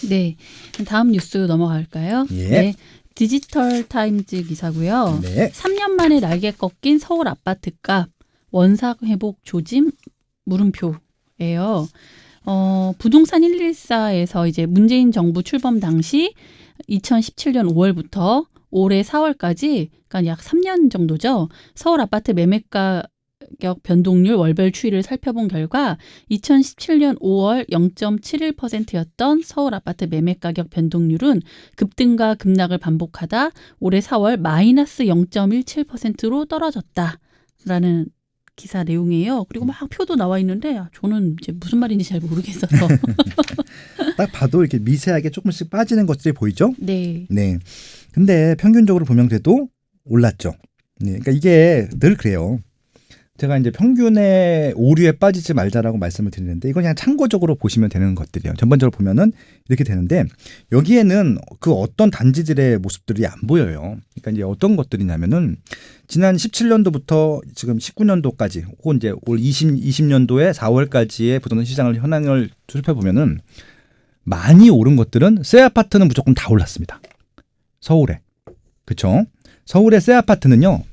네, 다음 뉴스 넘어갈까요? 예. 네, 디지털 타임즈 기사고요. 네. 3년 만에 날개 꺾인 서울 아파트값 원상 회복 조짐 물음표예요. 부동산 114에서 이제 문재인 정부 출범 당시 2017년 5월부터 올해 4월까지, 그러니까 약 3년 정도죠. 서울 아파트 매매가 가격 변동률 월별 추이를 살펴본 결과 2017년 5월 0.71%였던 서울 아파트 매매가격 변동률은 급등과 급락을 반복하다 올해 4월 마이너스 0.17%로 떨어졌다라는 기사 내용이에요. 그리고 막 표도 나와 있는데 저는 이제 무슨 말인지 잘 모르겠어서. 딱 봐도 이렇게 미세하게 조금씩 빠지는 것들이 보이죠? 네. 네. 근데 평균적으로 보면 그래도 올랐죠. 네. 그러니까 이게 늘 그래요. 제가 이제 평균의 오류에 빠지지 말자라고 말씀을 드리는데 이건 그냥 참고적으로 보시면 되는 것들이에요. 전반적으로 보면은 이렇게 되는데 여기에는 그 어떤 단지들의 모습들이 안 보여요. 그러니까 이제 어떤 것들이냐면은 지난 17년도부터 지금 19년도까지 혹은 이제 올 20년도에 4월까지의 부동산 시장을 현황을 살펴보면은 많이 오른 것들은 새 아파트는 무조건 다 올랐습니다. 서울에. 그렇죠? 서울의 새 아파트는요.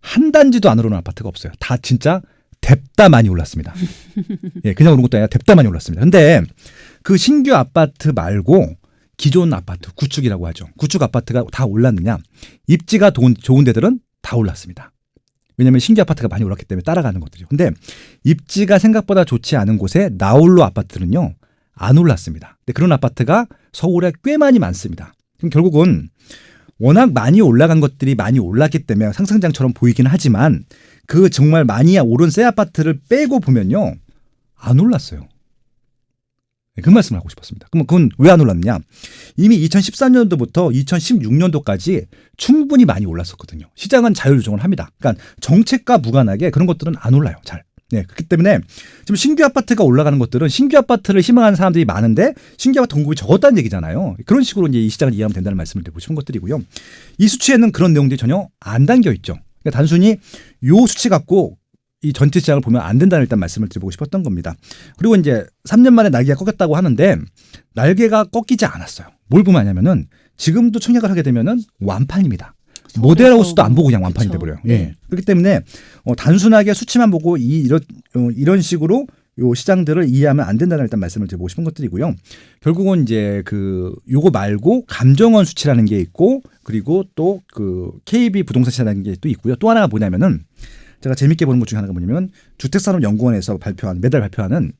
한 단지도 안 오르는 아파트가 없어요. 다 진짜 뎁다 많이 올랐습니다. 예, 그냥 오른 것도 아니라 뎁다 많이 올랐습니다. 근데 그 신규 아파트 말고 기존 아파트, 구축이라고 하죠. 구축 아파트가 다 올랐느냐? 입지가 좋은 데들은 다 올랐습니다. 왜냐하면 신규 아파트가 많이 올랐기 때문에 따라가는 것들이죠. 근데 입지가 생각보다 좋지 않은 곳에 나홀로 아파트는요. 안 올랐습니다. 근데 그런 아파트가 서울에 꽤 많이 많습니다. 그럼 결국은 워낙 많이 올라간 것들이 많이 올랐기 때문에 상승장처럼 보이긴 하지만 그 정말 많이 오른 새 아파트를 빼고 보면요. 안 올랐어요. 그 말씀을 하고 싶었습니다. 그럼 그건 왜 안 올랐냐? 이미 2013년도부터 2016년도까지 충분히 많이 올랐었거든요. 시장은 자율조정을 합니다. 그러니까 정책과 무관하게 그런 것들은 안 올라요. 잘. 네, 그렇기 때문에 지금 신규 아파트가 올라가는 것들은 신규 아파트를 희망하는 사람들이 많은데 신규 아파트 공급이 적었다는 얘기잖아요. 그런 식으로 이제 이 시장을 이해하면 된다는 말씀을 드리고 싶은 것들이고요. 이 수치에는 그런 내용들이 전혀 안 담겨 있죠. 그러니까 단순히 요 수치 갖고 이 전체 시장을 보면 안 된다는 일단 말씀을 드리고 싶었던 겁니다. 그리고 이제 3년 만에 날개가 꺾였다고 하는데 날개가 꺾이지 않았어요. 뭘 보면 아냐면은 지금도 청약을 하게 되면은 완판입니다. 모델하우스도 안 보고 그냥 완판이 돼버려요. 네. 예. 그렇기 때문에 단순하게 수치만 보고 이런 식으로 요 시장들을 이해하면 안 된다는 일단 말씀을 드리고 싶은 것들이고요. 결국은 이제 요거 말고 감정원 수치라는 게 있고 그리고 또 그 KB 부동산 시장이라는 게 또 있고요. 또 하나가 뭐냐면은 제가 재밌게 보는 것 중에 하나가 뭐냐면 주택산업연구원에서 매달 발표하는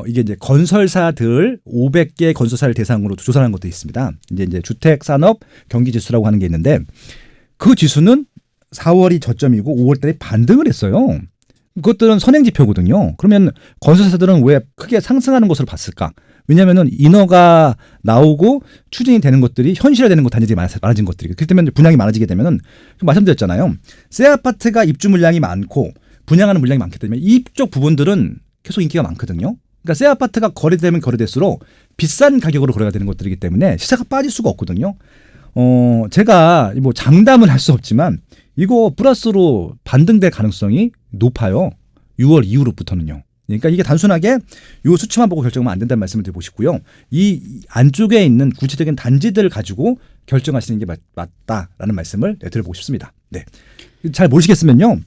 이게 이제 건설사들 500개 건설사를 대상으로 조사하는 것도 있습니다. 이제 주택산업 경기지수라고 하는 게 있는데 그 지수는 4월이 저점이고 5월달에 반등을 했어요. 그것들은 선행지표거든요. 그러면 건설사들은 왜 크게 상승하는 것으로 봤을까? 왜냐하면은 인허가 나오고 추진이 되는 것들이 현실화되는 것 단지들이 많아진 것들이. 그렇기 때문에 분양이 많아지게 되면은 말씀드렸잖아요. 새 아파트가 입주 물량이 많고 분양하는 물량이 많기 때문에 이쪽 부분들은 계속 인기가 많거든요. 그러니까 새 아파트가 거래되면 거래될수록 비싼 가격으로 거래가 되는 것들이기 때문에 시세가 빠질 수가 없거든요. 제가 뭐 장담은 할 수 없지만 이거 플러스로 반등될 가능성이 높아요. 6월 이후로부터는요. 그러니까 이게 단순하게 이 수치만 보고 결정하면 안 된다는 말씀을 드리고 싶고요. 이 안쪽에 있는 구체적인 단지들을 가지고 결정하시는 게 맞다라는 말씀을 드려보고 싶습니다. 네. 잘 모르시겠으면요.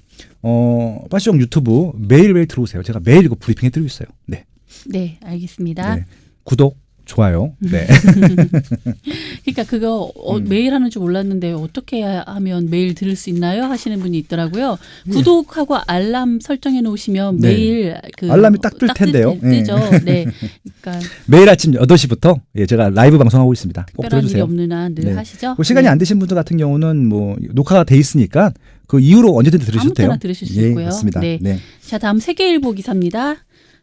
파시형 유튜브 매일매일 들어오세요. 제가 매일 이거 브리핑 해드리고 있어요. 네. 네, 알겠습니다. 네. 구독, 좋아요. 네. 그러니까 그거 매일 하는 줄 몰랐는데 어떻게 하면 매일 들을 수 있나요? 하시는 분이 있더라고요. 구독하고 알람 설정해 놓으시면 네. 매일 알람이 딱 뜰 텐데요. 뜨죠. 네. 그러니까 매일 아침 8시부터 제가 라이브 방송하고 있습니다. 꼭 특별한 일이 들어주세요. 없는 한 늘 네. 하시죠. 뭐 시간이 네. 안 되신 분들 같은 경우는 뭐 녹화가 돼 있으니까 그 이후로 언제든지 들으셔도 아무 때나 돼요. 들으실 수 예, 있고요. 맞습니다. 네. 네. 자, 다음 세계일보 기사입니다.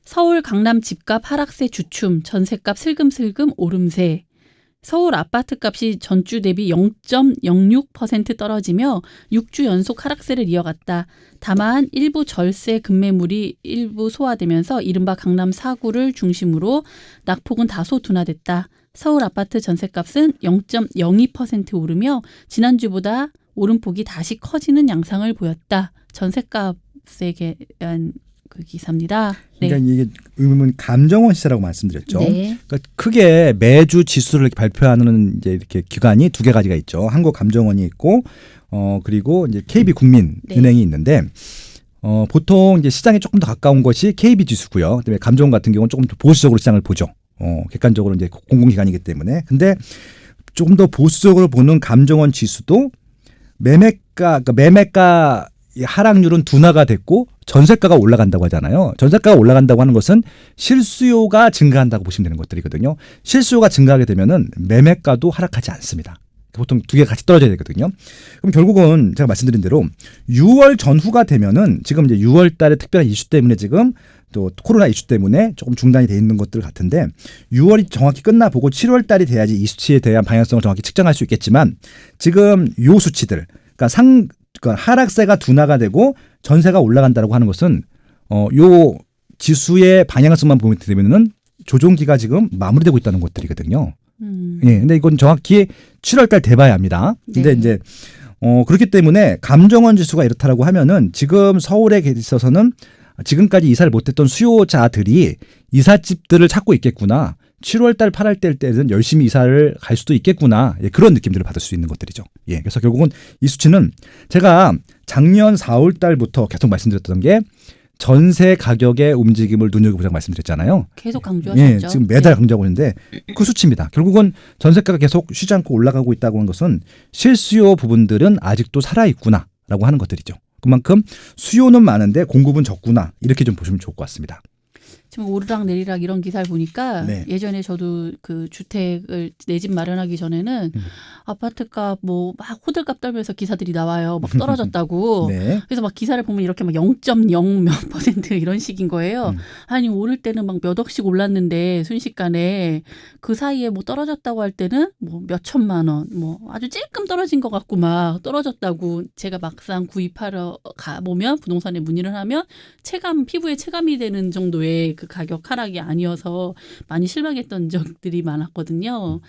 서울 강남 집값 하락세 주춤, 전세값 슬금슬금 오름세. 서울 아파트값이 전주 대비 0.06% 떨어지며 6주 연속 하락세를 이어갔다. 다만 일부 절세 급매물이 일부 소화되면서 이른바 강남 4구를 중심으로 낙폭은 다소 둔화됐다. 서울 아파트 전세값은 0.02% 오르며 지난주보다 오름폭이 다시 커지는 양상을 보였다. 전세값에 대한 그 기사입니다. 네. 그러니까 이게 의문 감정원 시세라고 말씀드렸죠. 네. 그러니까 크게 매주 지수를 이렇게 발표하는 이제 이렇게 기관이 두 가지가 있죠. 한국감정원이 있고 그리고 이제 KB국민은행이 네. 있는데 보통 이제 시장에 조금 더 가까운 것이 KB 지수고요. 그다음에 감정원 같은 경우는 조금 더 보수적으로 시장을 보죠. 객관적으로 이제 공공기관이기 때문에. 근데 조금 더 보수적으로 보는 감정원 지수도 매매가 하락률은 둔화가 됐고 전세가가 올라간다고 하잖아요. 전세가가 올라간다고 하는 것은 실수요가 증가한다고 보시면 되는 것들이거든요. 실수요가 증가하게 되면은 매매가도 하락하지 않습니다. 보통 두 개 같이 떨어져야 되거든요. 그럼 결국은 제가 말씀드린 대로 6월 전후가 되면은 지금 이제 6월 달에 특별한 이슈 때문에 지금 또 코로나 이슈 때문에 조금 중단이 돼 있는 것들 같은데 6월이 정확히 끝나보고 7월 달이 돼야지 이 수치에 대한 방향성을 정확히 측정할 수 있겠지만 지금 요 수치들 그러니까 하락세가 둔화가 되고 전세가 올라간다라고 하는 것은 요 지수의 방향성만 보면 되면은 조정기가 지금 마무리되고 있다는 것들이거든요. 예, 근데 이건 정확히 7월 달 돼봐야 합니다. 근데 네. 이제 그렇기 때문에 감정원 지수가 이렇다라고 하면은 지금 서울에 있어서는 지금까지 이사를 못했던 수요자들이 이삿집들을 찾고 있겠구나. 7월 달, 8월 달 때는 열심히 이사를 갈 수도 있겠구나. 예, 그런 느낌들을 받을 수 있는 것들이죠. 예, 그래서 결국은 이 수치는 제가 작년 4월 달부터 계속 말씀드렸던 게 전세 가격의 움직임을 눈여겨보자고 말씀드렸잖아요. 계속 강조하셨죠. 예, 지금 매달 강조하고 있는데 그 수치입니다. 결국은 전세가가 계속 쉬지 않고 올라가고 있다고 하는 것은 실수요 부분들은 아직도 살아있구나라고 하는 것들이죠. 그만큼 수요는 많은데 공급은 적구나 이렇게 좀 보시면 좋을 것 같습니다. 지금 오르락 내리락 이런 기사를 보니까 네. 예전에 저도 그 주택을 내 집 마련하기 전에는 아파트값 뭐 막 호들갑 떨면서 기사들이 나와요. 막 떨어졌다고. 네. 그래서 막 기사를 보면 이렇게 막 0.0 몇 % 이런 식인 거예요. 아니 오를 때는 막 몇 억씩 올랐는데 순식간에 그 사이에 뭐 떨어졌다고 할 때는 뭐 몇 천만 원, 뭐 아주 찔끔 떨어진 것 같고 막 떨어졌다고 제가 막상 구입하러 가 보면 부동산에 문의를 하면 피부에 체감이 되는 정도의 그 가격 하락이 아니어서 많이 실망했던 적들이 많았거든요.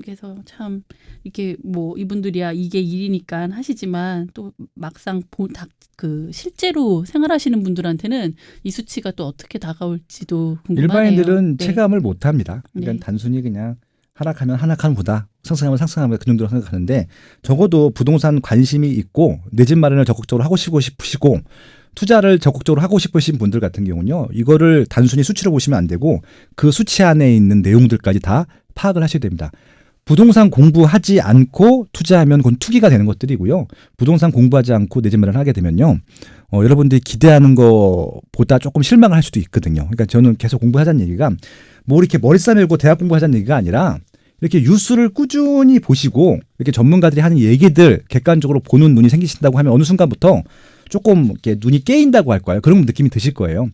그래서 참 이렇게 뭐 이분들이야 이게 일이니까 하시지만 또 막상 그 실제로 생활하시는 분들한테는 이 수치가 또 어떻게 다가올지도 궁금하네요. 일반인들은 네. 체감을 못합니다. 그러니까 네. 단순히 그냥 하락하면 하락하는 보다 상승하면 상승하면 그 정도로 생각하는데 적어도 부동산 관심이 있고 내 집 마련을 적극적으로 하고 싶으시고 투자를 적극적으로 하고 싶으신 분들 같은 경우는요. 이거를 단순히 수치로 보시면 안 되고 그 수치 안에 있는 내용들까지 다 파악을 하셔야 됩니다. 부동산 공부하지 않고 투자하면 그건 투기가 되는 것들이고요. 부동산 공부하지 않고 내 집 마련을 하게 되면요. 여러분들이 기대하는 것보다 조금 실망을 할 수도 있거든요. 그러니까 저는 계속 공부하자는 얘기가 뭐 이렇게 머리 싸매고 대학 공부하자는 얘기가 아니라 이렇게 뉴스를 꾸준히 보시고 이렇게 전문가들이 하는 얘기들 객관적으로 보는 눈이 생기신다고 하면 어느 순간부터 조금 이렇게 눈이 깨인다고 할까요? 그런 느낌이 드실 거예요.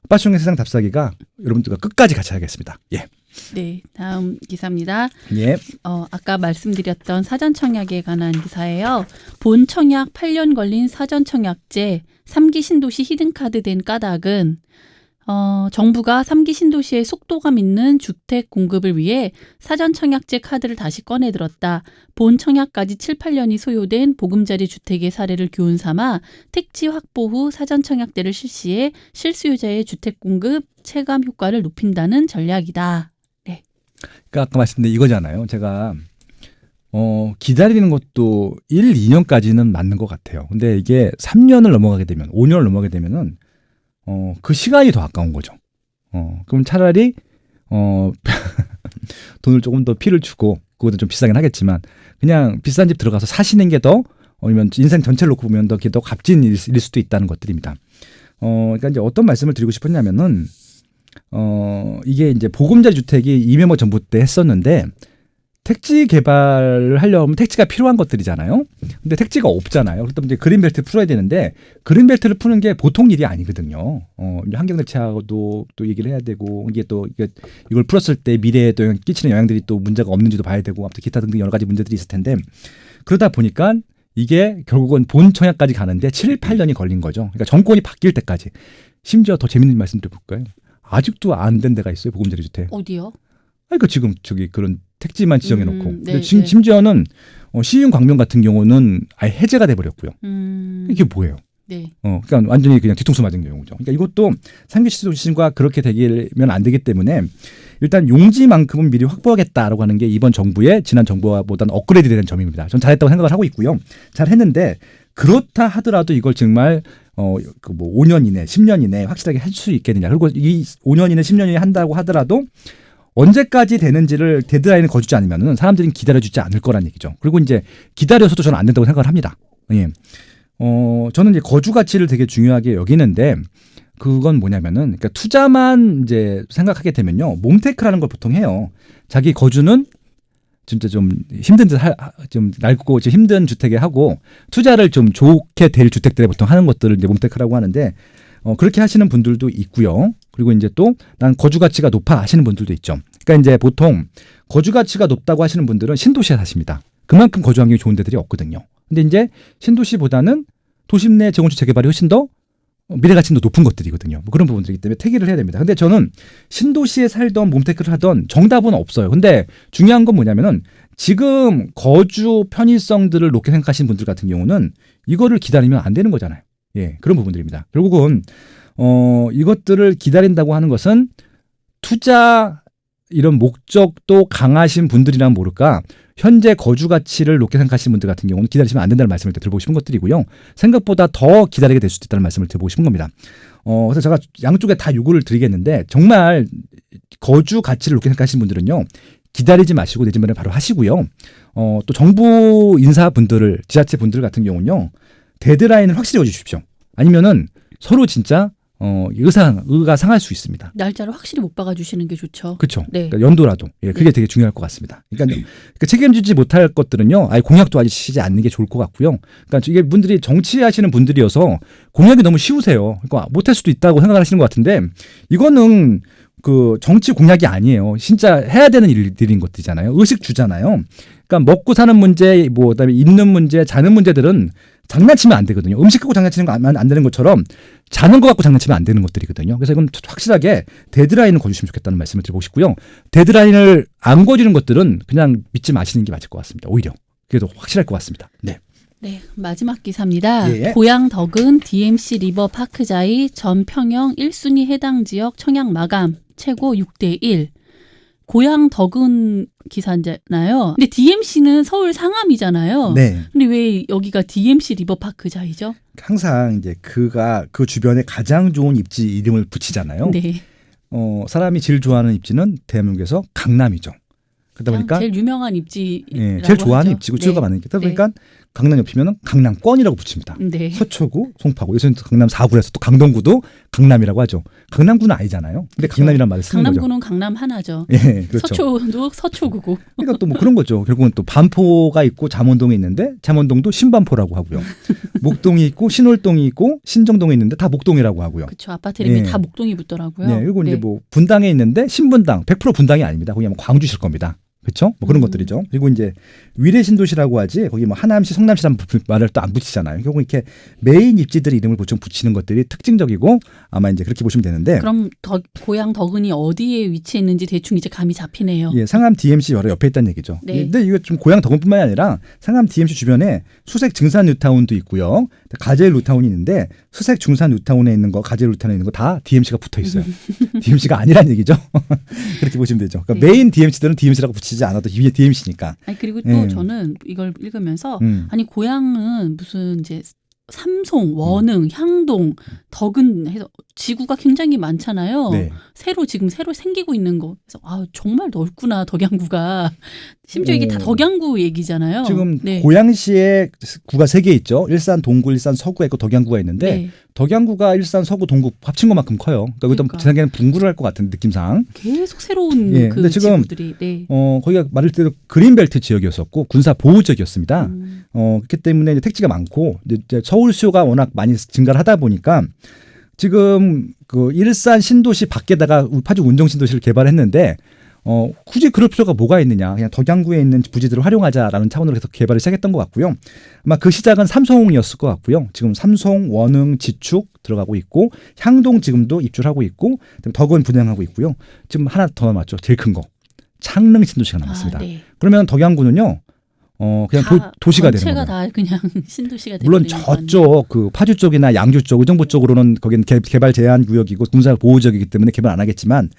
빠숑의 세상 답사기가 여러분들과 끝까지 같이 하겠습니다. 예. 네, 다음 기사입니다. 예. 아까 말씀드렸던 사전청약에 관한 기사예요. 본 청약 8년 걸린 사전청약제 3기 신도시 히든카드 된 까닭은 정부가 3기 신도시의 속도감 있는 주택 공급을 위해 사전청약제 카드를 다시 꺼내들었다. 본 청약까지 7, 8년이 소요된 보금자리 주택의 사례를 교훈 삼아 택지 확보 후 사전청약제를 실시해 실수요자의 주택 공급 체감 효과를 높인다는 전략이다. 네. 그러니까 아까 말씀드린 이거잖아요. 제가 기다리는 것도 1, 2년까지는 맞는 것 같아요. 근데 이게 3년을 넘어가게 되면 5년을 넘어가게 되면은 그 시간이 더 아까운 거죠. 그럼 차라리 돈을 조금 더 피를 주고 그것도 좀 비싸긴 하겠지만 그냥 비싼 집 들어가서 사시는 게 더 아니면 인생 전체를 놓고 보면 더 값진 일일 수도 있다는 것들입니다. 그러니까 이제 어떤 말씀을 드리고 싶었냐면은 이게 이제 보금자리 주택이 이명박 정부 때 했었는데 택지 개발을 하려면 택지가 필요한 것들이잖아요. 근데 택지가 없잖아요. 그렇다면 이제 그린벨트 풀어야 되는데 그린벨트를 푸는 게 보통 일이 아니거든요. 환경대책하고도 또 얘기를 해야 되고 이걸 풀었을 때 미래에 또 끼치는 영향들이 또 문제가 없는지도 봐야 되고 아무튼 기타 등등 여러 가지 문제들이 있을 텐데 그러다 보니까 이게 결국은 본 청약까지 가는데 7, 8년이 걸린 거죠. 그러니까 정권이 바뀔 때까지. 심지어 더 재밌는 말씀 드려볼까요? 아직도 안 된 데가 있어요. 보금자리 주택. 어디요? 그러니까 지금 그런 택지만 지정해놓고 네, 심지어는 시흥 광명 같은 경우는 아예 해제가 돼버렸고요. 음. 이게 뭐예요? 네. 그러니까 완전히 그냥 뒤통수 맞은 경우죠. 그러니까 이것도 3기 시도신과 그렇게 되면 안 되기 때문에 일단 용지만큼은 미리 확보하겠다라고 하는 게 이번 정부의 지난 정부보다는 업그레이드된 점입니다. 전 잘했다고 생각을 하고 있고요. 잘했는데 그렇다 하더라도 이걸 정말 그 뭐 5년 이내, 10년 이내 확실하게 할 수 있겠느냐. 그리고 이 5년 이내, 10년 이내 한다고 하더라도 언제까지 되는지를 데드라인을 거주지 않으면 사람들이 기다려주지 않을 거란 얘기죠. 그리고 이제 기다려서도 저는 안 된다고 생각을 합니다. 예. 저는 이제 거주 가치를 되게 중요하게 여기는데 그건 뭐냐면은 그러니까 투자만 이제 생각하게 되면요. 몬테크라는 걸 보통 해요. 자기 거주는 진짜 좀 힘든 좀 낡고 좀 힘든 주택에 하고 투자를 좀 좋게 될 주택들에 보통 하는 것들을 이제 몬테크라고 하는데 그렇게 하시는 분들도 있고요. 그리고 이제 또 난 거주 가치가 높아 하시는 분들도 있죠. 그러니까 이제 보통 거주 가치가 높다고 하시는 분들은 신도시에 사십니다. 그만큼 거주 환경이 좋은 데들이 없거든요. 근데 이제 신도시보다는 도심 내 재건축 재개발이 훨씬 더 미래 가치도 높은 것들이거든요. 뭐 그런 부분들이기 때문에 택일을 해야 됩니다. 근데 저는 신도시에 살던 몬테크를 하던 정답은 없어요. 근데 중요한 건 뭐냐면은 지금 거주 편의성들을 높게 생각하시는 분들 같은 경우는 이거를 기다리면 안 되는 거잖아요. 예, 그런 부분들입니다. 결국은 이것들을 기다린다고 하는 것은 투자 이런 목적도 강하신 분들이란 모를까 현재 거주 가치를 높게 생각하시는 분들 같은 경우는 기다리시면 안 된다는 말씀을 드려보고 싶은 것들이고요. 생각보다 더 기다리게 될 수도 있다는 말씀을 드려보고 싶은 겁니다. 그래서 제가 양쪽에 다 요구를 드리겠는데 정말 거주 가치를 높게 생각하시는 분들은요. 기다리지 마시고 내집 마련 바로 하시고요. 또 정부 인사분들을 지자체 분들 같은 경우는요. 데드라인을 확실히 해주십시오. 아니면은 서로 진짜 의가 상할 수 있습니다. 날짜를 확실히 못 박아주시는 게 좋죠. 그렇죠. 네. 그러니까 연도라도 그게 네. 되게 중요할 것 같습니다. 그러니까 책임지지 못할 것들은요, 아예 공약도 하시지 않는 게 좋을 것 같고요. 그러니까 이게 분들이 정치하시는 분들이어서 공약이 너무 쉬우세요. 그러니까 못할 수도 있다고 생각하시는 것 같은데 이거는 그 정치 공약이 아니에요. 진짜 해야 되는 일들인 것들이잖아요. 의식 주잖아요. 그러니까 먹고 사는 문제, 뭐 그다음에 입는 문제, 자는 문제들은 장난치면 안 되거든요. 음식 갖고 장난치는 거 안 되는 것처럼 자는 거 갖고 장난치면 안 되는 것들이거든요. 그래서 이건 확실하게 데드라인을 거주시면 좋겠다는 말씀을 드리고 싶고요. 데드라인을 안 거주는 것들은 그냥 믿지 마시는 게 맞을 것 같습니다. 오히려 그래도 확실할 것 같습니다. 네. 네, 마지막 기사입니다. 예. 고양 덕은 DMC 리버 파크자이 전 평영 1순위 해당 지역 청약 마감 최고 6대1. 고양 덕은 기사잖아요. 근데 DMC는 서울 상암이잖아요. 네. 근데 왜 여기가 DMC 리버 파크자이죠? 항상 이제 그가 그 주변에 가장 좋은 입지 이름을 붙이잖아요. 네. 사람이 제일 좋아하는 입지는 대한민국에서 강남이죠. 그러다 보니까 제일 유명한 입지. 예, 제일 좋아하는 입지고 주요가 많으니까 그러다 보니까 강남 옆이면 강남권이라고 붙입니다. 네. 서초구, 송파구, 요새는 강남 4구에서 또 강동구도 강남이라고 하죠. 강남구는 아니잖아요. 근데 그렇죠. 강남이란 말을 쓰는 거죠. 강남구는 강남 하나죠. 예, 그렇죠. 서초도 서초구고. 그러니까 또 뭐 그런 거죠. 결국은 또 반포가 있고 잠원동에 있는데 잠원동도 신반포라고 하고요. 목동이 있고 신월동이 있고 신정동에 있는데 다 목동이라고 하고요. 그렇죠. 아파트 이름이 예. 다 목동이 붙더라고요. 네, 그리고 이제 뭐 분당에 있는데 신분당 100% 분당이 아닙니다. 거기 아마 광주실 겁니다. 그렇죠? 뭐 그런 것들이죠. 그리고 이제 위례 신도시라고 하지 거기 뭐 하남시, 성남시라는 말을 또 안 붙이잖아요. 결국 이렇게 메인 입지들 이름을 보통 붙이는 것들이 특징적이고 아마 이제 그렇게 보시면 되는데. 그럼 고양 덕은이 어디에 위치해 있는지 대충 이제 감이 잡히네요. 예, 상암 DMC 바로 옆에 있다는 얘기죠. 네. 근데 이거 좀 고양 덕은뿐만이 아니라 상암 DMC 주변에 수색 증산 뉴타운도 있고요. 가젤 뉴타운이 있는데 수색 중산 뉴타운에 있는 거, 가젤 뉴타운에 있는 거 다 DMC가 붙어 있어요. DMC가 아니란 얘기죠. 그렇게 보시면 되죠. 그러니까 네. 메인 DMC들은 DMC라고 붙이지 않아도 위에 DMC니까. 아니 그리고 또 예. 저는 이걸 읽으면서 음. 고양은 무슨 이제 삼송, 원흥, 향동, 덕은 해서 지구가 굉장히 많잖아요. 네. 새로 생기고 있는 거. 그래서 정말 넓구나 덕양구가. 심지어 이게 다 덕양구 얘기잖아요. 지금 네. 고양시에 구가 3개 있죠. 일산 동구, 일산 서구가 있고 덕양구가 있는데 네. 덕양구가 일산 서구 동구 합친 것만큼 커요. 그러니까 제 생각에는 분구를 할 것 같은 느낌상. 계속 새로운 예, 그 근데 지금 지구들이. 네. 거기가 말할 때도 그린벨트 지역이었었고 군사 보호 지역이었습니다. 그렇기 때문에 이제 택지가 많고 이제 서울 수요가 워낙 많이 증가를 하다 보니까 지금 그 일산 신도시 밖에다가 파주 운정 신도시를 개발했는데 굳이 그럴 필요가 뭐가 있느냐. 그냥 덕양구에 있는 부지들을 활용하자라는 차원으로 계속 개발을 시작했던 것 같고요. 아마 그 시작은 삼송이었을 것 같고요. 지금 삼송, 원흥, 지축 들어가고 있고 향동 지금도 입주를 하고 있고 덕은 분양하고 있고요. 지금 하나 더 남았죠. 제일 큰 거. 창릉 신도시가 남았습니다. 네. 그러면 덕양구는요. 그냥 다 도시가 되는 전체가 거예요. 다 그냥 신도시가 되는 물론 저쪽 그 파주 쪽이나 양주 쪽, 의정부 쪽으로는 거긴 개발 제한 구역이고 군사 보호 지역이기 때문에 개발 안 하겠지만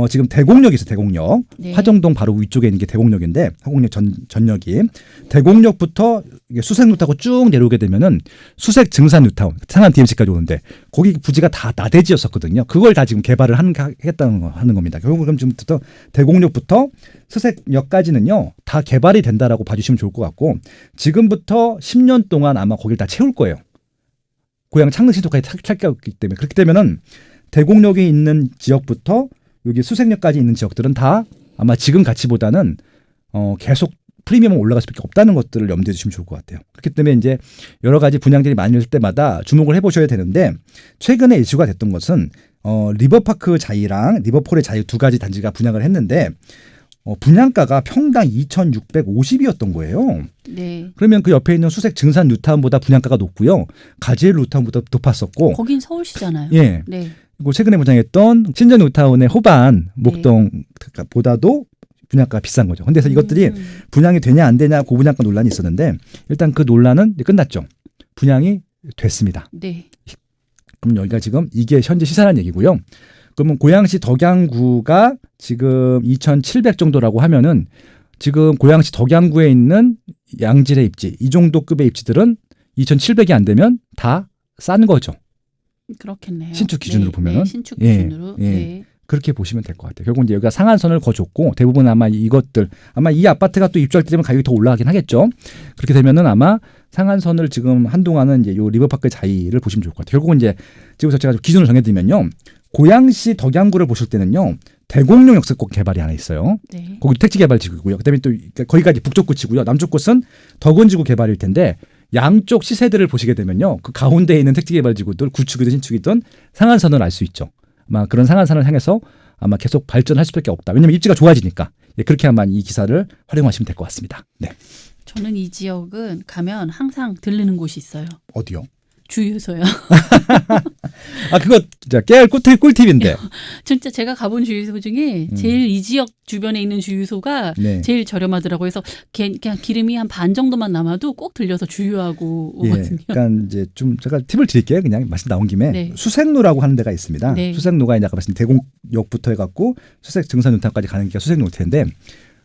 지금 대곡역이 있어요. 대곡역. 네. 화정동 바로 위쪽에 있는 게 대곡역인데 화곡역 전역이 대곡역부터 수색 루트하고 쭉 내려오게 되면은 수색 증산 뉴타운 상암 DMC까지 오는데 거기 부지가 다 나대지였었거든요. 그걸 다 지금 개발을 하는 겁니다. 결국은 지금부터 대곡역부터 수색역까지는요 다 개발이 된다라고 봐주시면 좋을 것 같고 지금부터 10년 동안 아마 거기를 다 채울 거예요. 고향 창릉신도까지 찰게 때문에 그렇기 때문에는 대곡역에 있는 지역부터 여기 수색역까지 있는 지역들은 다 아마 지금 가치보다는 계속 프리미엄은 올라갈 수밖에 없다는 것들을 염두에 두시면 좋을 것 같아요. 그렇기 때문에 이제 여러 가지 분양들이 많이 올 때마다 주목을 해보셔야 되는데 최근에 이슈가 됐던 것은 리버파크 자이랑 리버폴의 자이 두 가지 단지가 분양을 했는데 분양가가 평당 2,650이었던 거예요. 네. 그러면 그 옆에 있는 수색 증산 뉴타운보다 분양가가 높고요. 가지엘 뉴타운보다 높았었고. 거긴 서울시잖아요. 예. 네. 그리고 최근에 분양했던 신전 뉴타운의 호반 목동보다도 분양가가 비싼 거죠. 근데 이것들이 분양이 되냐 안 되냐 고분양가 논란이 있었는데 일단 그 논란은 끝났죠. 분양이 됐습니다. 네. 그럼 여기가 지금 이게 현재 시세라는 얘기고요. 그러면 고양시 덕양구가 지금 2,700 정도라고 하면은 지금 고양시 덕양구에 있는 양질의 입지 이 정도 급의 입지들은 2,700이 안 되면 다 싼 거죠. 그렇겠네요. 신축 기준으로 네, 보면은 네, 신축 기준으로. 예. 네. 그렇게 보시면 될 것 같아요. 결국 이제 여기가 상한선을 거줬고 대부분 아마 이것들 아마 이 아파트가 또 입주할 때 되면 가격이 더 올라가긴 하겠죠. 그렇게 되면은 아마 상한선을 지금 한동안은 이제 요 리버파크 자이를 보시면 좋을 것 같아요. 결국은 이제 지금부터 제가 기준을 정해드리면요. 고양시 덕양구를 보실 때는요. 대곡역 역세권 개발이 하나 있어요. 네. 거기 택지 개발 지구고요. 그다음에 또 거기까지 북쪽 끝이고요. 남쪽 끝은 덕원지구 개발일 텐데 양쪽 시세들을 보시게 되면요. 그 가운데에 있는 택지 개발 지구들 구축이든 신축이든 상한선을 알 수 있죠. 아마 그런 상한선을 향해서 아마 계속 발전할 수밖에 없다. 왜냐하면 입지가 좋아지니까. 예, 그렇게 아마 이 기사를 활용하시면 될 것 같습니다. 네. 저는 이 지역은 가면 항상 들르는 곳이 있어요. 어디요? 주유소요. 아 그거 진짜 깨알 꿀팁인데. 진짜 제가 가본 주유소 중에 제일 이 지역 주변에 있는 주유소가 네. 제일 저렴하더라고요. 그래서 그냥 기름이 한 반 정도만 남아도 꼭 들려서 주유하고 예, 오거든요. 그러니까 이제 좀 제가 팁을 드릴게요. 그냥 말씀 나온 김에 네. 수색로라고 하는 데가 있습니다. 네. 수색로가 이제 아까 말씀 대곡역부터 해갖고 수색 증산유탄까지 가는 게 수색로인데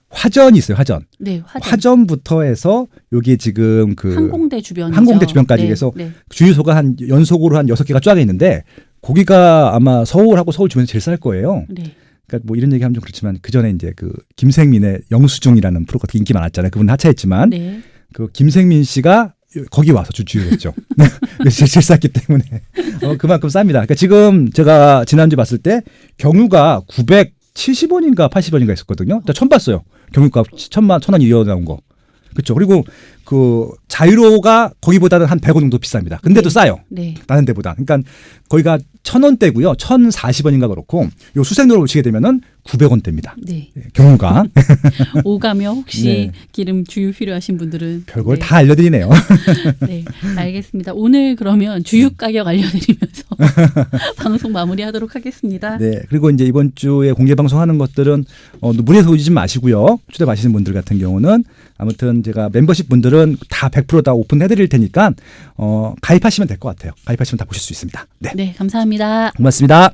화전이 있어요. 화전. 네, 화전부터 해서 여기 지금 그 항공대 주변 항공대 주변까지 네, 해서 네. 주유소가 한 연속으로 한 6개가 쫙 있는데 거기가 아마 서울하고 서울 주변에서 제일 쌀 거예요. 네. 그러니까 뭐 이런 얘기하면 좀 그렇지만 그 전에 이제 그 김생민의 영수증이라는 프로가 되게 인기 많았잖아요. 그분 하차했지만 네. 그 김생민 씨가 거기 와서 주유했죠. 제일 쌌기 때문에 그만큼 쌉니다. 그러니까 지금 제가 지난주 봤을 때 경유가 970원인가 80원인가 했었거든요. 처음 봤어요. 경유가 1,000원 이어 나온 거. 그렇죠. 그리고 그 자유로가 거기보다는 한 100원 정도 비쌉니다. 근데도 네. 싸요. 네. 다른 데보다. 그러니까 거기가 1,000원대고요. 1,040원인가 그렇고 요 수색로로 오시게 되면은 900원대입니다. 네. 경유가. 오가며 혹시 네. 기름 주유 필요하신 분들은 별걸 네. 다 알려드리네요. 네, 알겠습니다. 오늘 그러면 주유 가격 알려드리면서 방송 마무리하도록 하겠습니다. 네. 그리고 이제 이번 주에 공개 방송하는 것들은 무리해서 오지 마시고요. 초대받으시는 분들 같은 경우는 아무튼 제가 멤버십 분들은 다 100% 다 오픈해드릴 테니까 가입하시면 될 것 같아요. 가입하시면 다 보실 수 있습니다. 네. 네, 감사합니다. 고맙습니다.